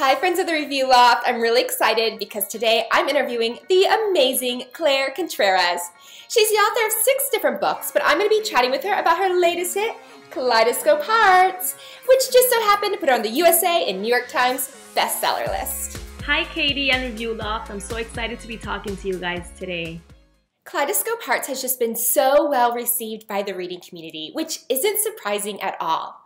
Hi friends of the Review Loft, I'm really excited because today I'm interviewing the amazing Claire Contreras. She's the author of 6 different books, but I'm going to be chatting with her about her latest hit, Kaleidoscope Hearts, which just so happened to put her on the USA and New York Times bestseller list. Hi Katie and Review Loft, I'm so excited to be talking to you guys today. Kaleidoscope Hearts has just been so well received by the reading community, which isn't surprising at all.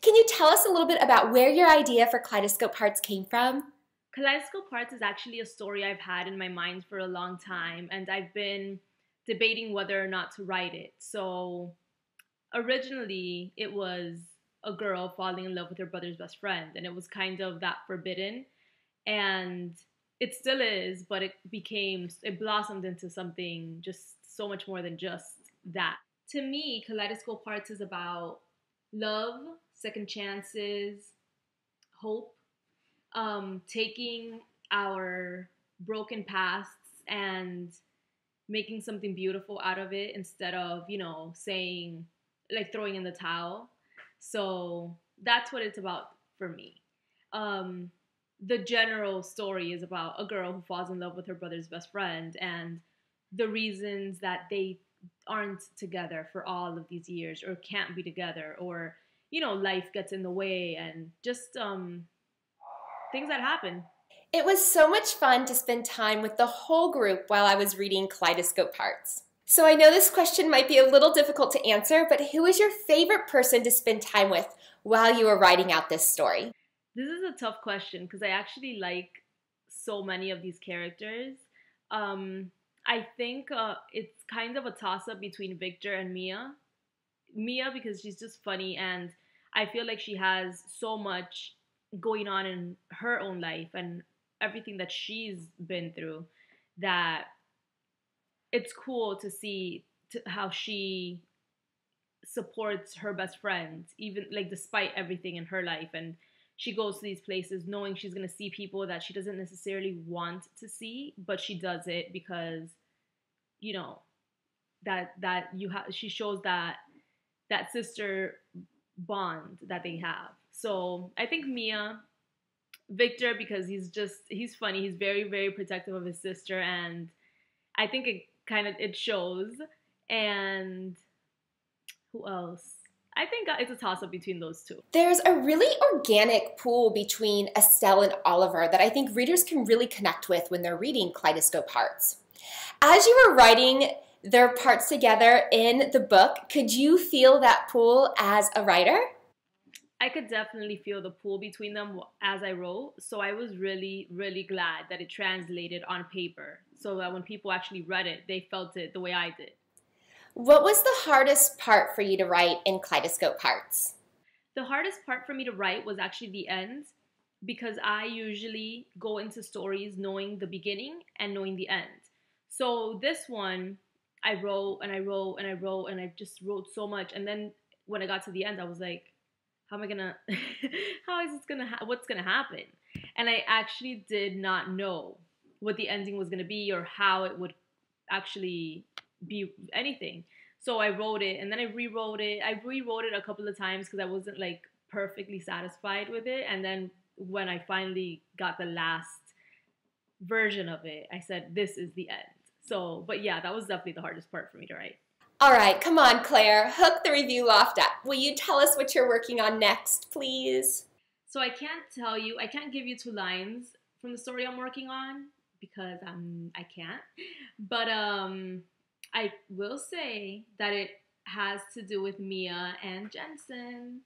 Can you tell us a little bit about where your idea for Kaleidoscope Hearts came from? Kaleidoscope Hearts is actually a story I've had in my mind for a long time, and I've been debating whether or not to write it. So originally it was a girl falling in love with her brother's best friend, and it was kind of that forbidden, and it still is, but it blossomed into something just so much more than just that. To me, Kaleidoscope Hearts is about love, second chances, hope, taking our broken pasts and making something beautiful out of it instead of, saying, like throwing in the towel. So that's what it's about for me. The general story is about a girl who falls in love with her brother's best friend and the reasons that they aren't together for all of these years or can't be together, or life gets in the way, and just things that happen. It was so much fun to spend time with the whole group while I was reading Kaleidoscope Hearts. So I know this question might be a little difficult to answer, but who is your favorite person to spend time with while you were writing out this story? This is a tough question because I actually like so many of these characters. I think it's kind of a toss-up between Victor and Mia. Mia because she's just funny, and I feel like she has so much going on in her own life and everything that she's been through that it's cool to see how she supports her best friend, even like despite everything in her life, and she goes to these places knowing she's going to see people that she doesn't necessarily want to see, but she does it because she shows that sister bond that they have. So I think Mia. Victor because he's funny, he's very, very protective of his sister, and I think it shows. And who else? I think it's a toss-up between those two. There's a really organic pool between Estelle and Oliver that I think readers can really connect with when they're reading Kaleidoscope Hearts. As you were writing their parts together in the book, could you feel that pool as a writer? I could definitely feel the pull between them as I wrote, so I was really, really glad that it translated on paper so that when people actually read it, they felt it the way I did. What was the hardest part for you to write in Kaleidoscope Hearts? The hardest part for me to write was actually the end, because I usually go into stories knowing the beginning and knowing the end. So this one, I wrote and I wrote and I wrote and I just wrote so much, and then when I got to the end, I was like, how is this what's gonna happen? And I actually did not know what the ending was gonna be or how it would actually be anything. So I wrote it and then I rewrote it. I rewrote it a couple of times because I wasn't like perfectly satisfied with it. And then when I finally got the last version of it, I said, this is the end. So, but yeah, that was definitely the hardest part for me to write. All right, come on, Claire, hook the Review Loft up. Will you tell us what you're working on next, please? So I can't give you 2 lines from the story I'm working on because I can't. But I will say that it has to do with Mia and Jensen.